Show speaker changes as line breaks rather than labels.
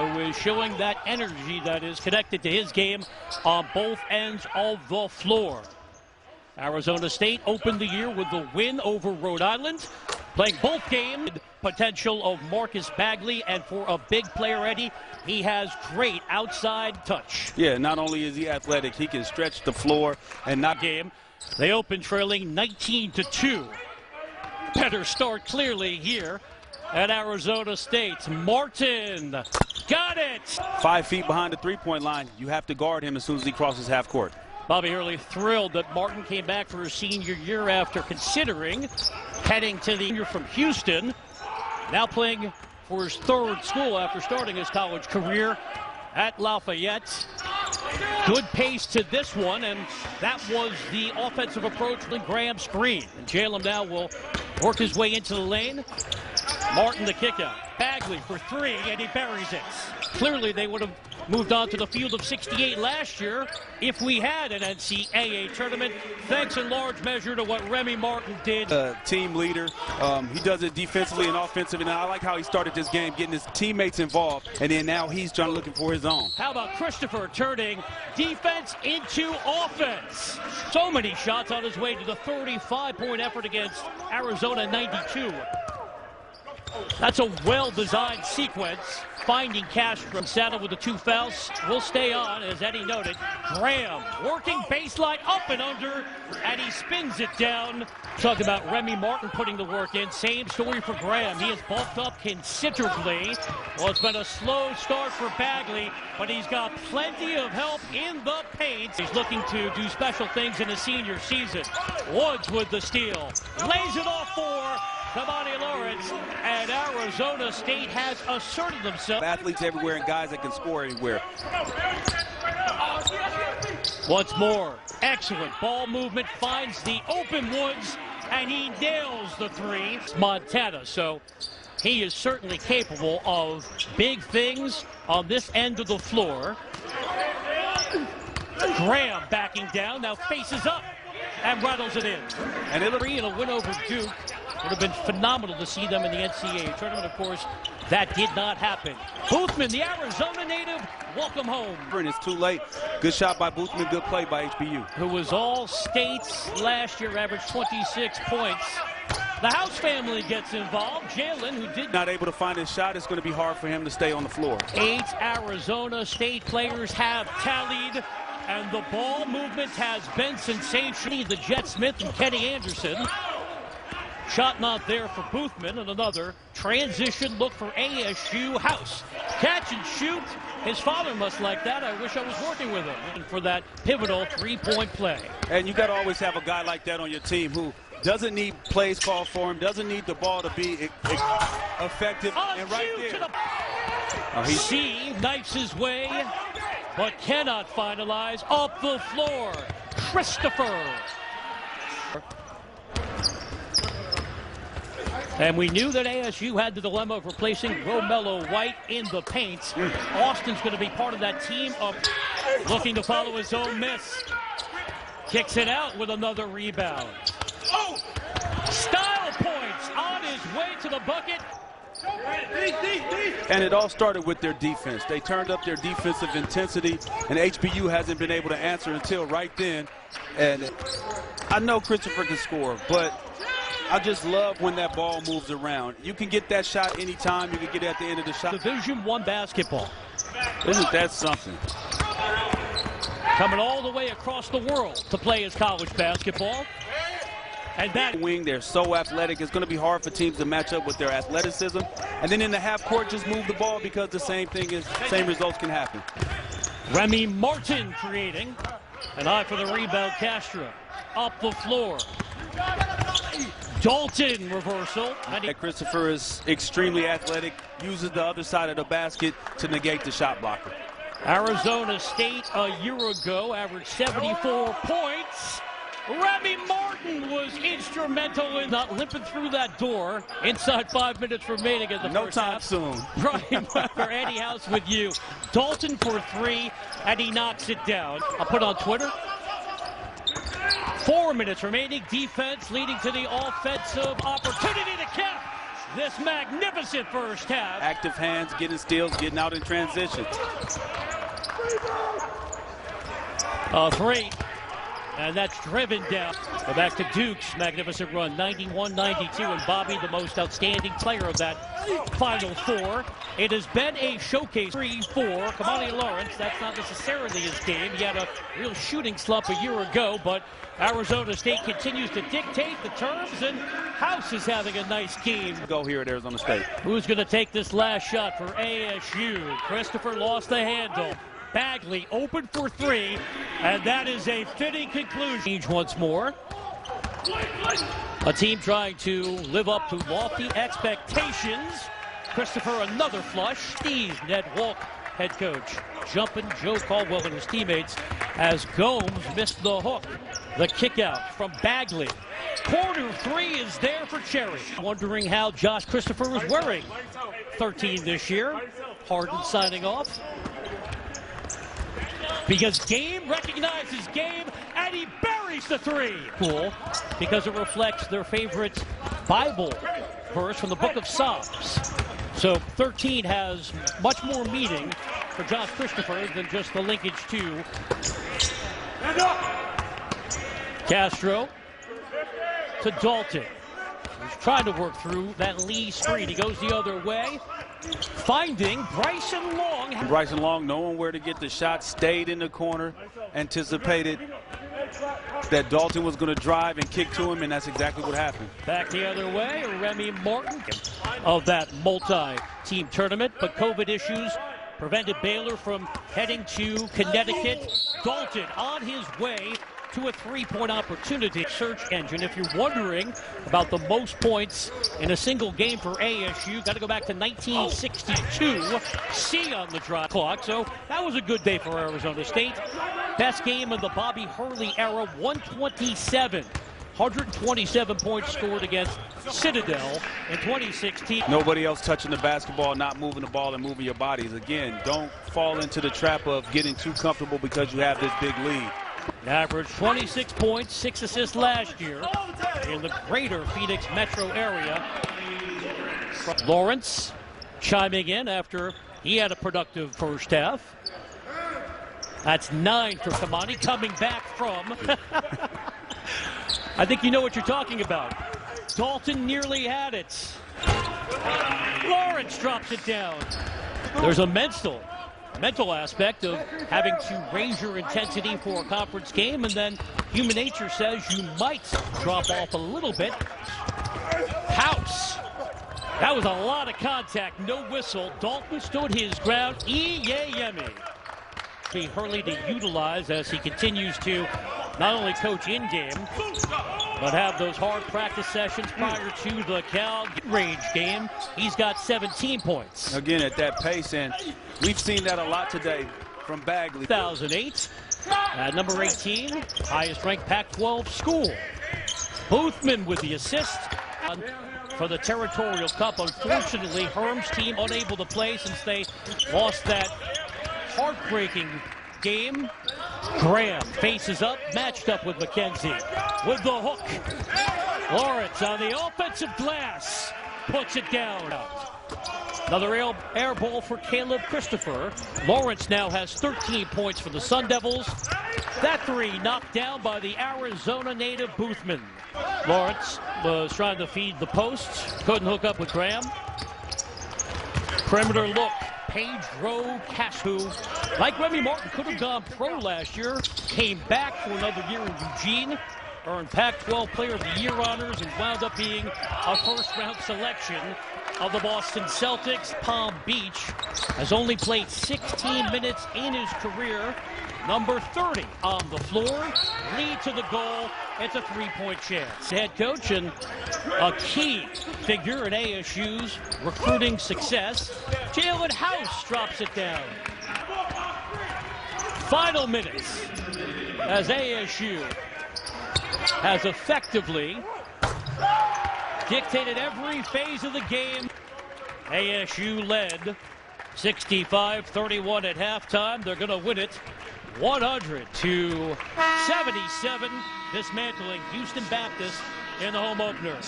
who is showing that energy that is connected to his game on both ends of the floor. Arizona State opened the year with the win over Rhode Island, playing both games. Potential of Marcus Bagley, and for a big player, Eddie, he has great outside touch.
Yeah, not only is he athletic, he can stretch the floor and not
game. They open trailing 19-2. Better start clearly here at Arizona State. Martin got it.
5 feet behind the three-point line. You have to guard him as soon as he crosses half court.
Bobby Hurley thrilled that Martin came back for his senior year after considering heading to the year from Houston. Now playing for his third school after starting his college career at Lafayette. Good pace to this one, and that was the offensive approach with Graham's screen. And Jalen now will work his way into the lane. Martin the kick out. Bagley for three, and he buries it. Clearly they would have moved on to the field of 68 last year if we had an NCAA tournament, thanks in large measure to what Remy Martin did.
Team leader. He does it defensively and offensively. And I like how he started this game, getting his teammates involved, and then now he's trying to looking for his own.
How about Christopher turning defense into offense? So many shots on his way to the 35-point effort against Arizona 92. That's a well-designed sequence. Finding Castro, saddled with the 2 fouls, will stay on, as Eddie noted. Graham working baseline up and under, and he spins it down. Talk about Remy Martin putting the work in. Same story for Graham. He has bulked up considerably. Well, it's been a slow start for Bagley, but he's got plenty of help in the paint. He's looking to do special things in his senior season. Woods with the steal. Lays it off for Kamani Lawrence, and Arizona State has asserted themselves.
Athletes everywhere and guys that can score anywhere.
Once more, excellent ball movement, finds the open Woods, and he nails the three. Montana, so he is certainly capable of big things on this end of the floor. Graham backing down, now faces up and rattles it in. And a win over Duke. Would have been phenomenal to see them in the NCAA tournament. Of course, that did not happen. Boothman, the Arizona native, welcome home.
It's too late. Good shot by Boothman, good play by HBU.
Who was all states last year, averaged 26 points. The House family gets involved. Jalen, who did
not able to find his shot, it's going to be hard for him to stay on the floor.
8 Arizona State players have tallied, and the ball movement has been sensational. The Jet Smith and Kenny Anderson. Shot not there for Boothman, and another transition look for ASU. House. Catch and shoot. His father must like that. I wish I was working with him for that pivotal three-point play.
And you got to always have a guy like that on your team who doesn't need plays called for him, doesn't need the ball to be effective. And right there.
C knifes his way, but cannot finalize. Up the floor, Christopher. And we knew that ASU had the dilemma of replacing Romello White in the paint. Austin's going to be part of that team up, looking to follow his own miss. Kicks it out with another rebound. Oh! Style points on his way to the bucket.
And it all started with their defense. They turned up their defensive intensity, and HBU hasn't been able to answer until right then. And I know Christopher can score, but I just love when that ball moves around. You can get that shot anytime. You can get it at the end of the shot.
Division I basketball.
Isn't that something?
Coming all the way across the world to play his college basketball. And that
wing, they're so athletic. It's going to be hard for teams to match up with their athleticism. And then in the half court, just move the ball because the same results can happen.
Remy Martin creating. An eye for the rebound, Castro. Up the floor. Dalton reversal.
Christopher is extremely athletic, uses the other side of the basket to negate the shot blocker.
Arizona State a year ago averaged 74 points. Remy Martin was instrumental in not limping through that door. Inside 5 minutes remaining in the first half.
Soon.
Brian Weber, Eddie House with you. Dalton for three, and he knocks it down. I'll put on Twitter. 4 minutes remaining. Defense leading to the offensive opportunity to cap. this magnificent first half.
Active hands, getting steals, getting out in transition.
A three. And that's driven down. Go back to Duke's magnificent run, 91-92, and Bobby, the most outstanding player of that Final Four. It has been a showcase 3-4. Kamani Lawrence, that's not necessarily his game. He had a real shooting slump a year ago, but Arizona State continues to dictate the terms, and House is having a nice game.
Go here at Arizona State.
Who's going to take this last shot for ASU? Christopher lost the handle. Bagley open for three, and that is a fitting conclusion. Once more, a team trying to live up to lofty expectations. Christopher, another flush. Steve, Ned Walk, head coach. Jumping Joe Caldwell and his teammates as Gomes missed the hook. The kick out from Bagley. Corner three is there for Cherry. Wondering how Josh Christopher is wearing 13 this year. Harden signing off. Because Game recognizes Game, and he buries the three. Cool, because it reflects their favorite Bible verse from the book of Psalms. So 13 has much more meaning for Josh Christopher than just the linkage to Castro to Dalton. He's trying to work through that Lee screen. He goes the other way. Finding Bryson Long.
Bryson Long, knowing where to get the shot, stayed in the corner, anticipated that Dalton was going to drive and kick to him, and that's exactly what happened.
Back the other way, Remy Martin of that multi-team tournament, but COVID issues prevented Baylor from heading to Connecticut. Dalton on his way to a three-point opportunity. Search engine. If you're wondering about the most points in a single game for ASU, got to go back to 1962. C on the drop clock. So that was a good day for Arizona State. Best game of the Bobby Hurley era, 127. 127 points scored against Citadel in 2016.
Nobody else touching the basketball, not moving the ball and moving your bodies. Again, don't fall into the trap of getting too comfortable because you have this big lead.
Averaged 26 points, 6 assists last year in the greater Phoenix metro area. Lawrence chiming in after he had a productive first half. That's 9 for Kamani, coming back from. I think you know what you're talking about. Dalton nearly had it. Lawrence drops it down. There's a mental aspect of having to raise your intensity for a conference game, and then human nature says you might drop off a little bit. House. That was a lot of contact, no whistle. Dalton stood his ground. Yemi. Hurley to utilize as he continues to not only coach in-game, but have those hard practice sessions prior to the Cal range game. He's got 17 points.
Again, at that pace, and we've seen that a lot today from Bagley.
2008, at number 18, highest-ranked Pac-12 school. Boothman with the assist for the Territorial Cup. Unfortunately, Herm's team unable to play since they lost that heartbreaking game. Graham faces up, matched up with McKenzie. With the hook. Lawrence on the offensive glass. Puts it down. Another air ball for Caleb Christopher. Lawrence now has 13 points for the Sun Devils. That three knocked down by the Arizona native Boothman. Lawrence was trying to feed the posts. Couldn't hook up with Graham. Perimeter look. Pedro Castro, like Remy Martin, could have gone pro last year, came back for another year in Eugene, earned Pac-12 Player of the Year honors, and wound up being a first-round selection of the Boston Celtics. Palm Beach has only played 16 minutes in his career. Number 30 on the floor, lead to the goal. It's a three-point chance. Head coach and a key figure in ASU's recruiting success. Jalen House drops it down. Final minutes as ASU has effectively dictated every phase of the game. ASU led 65-31 at halftime. They're going to win it 100-77, dismantling Houston Baptist in the home opener.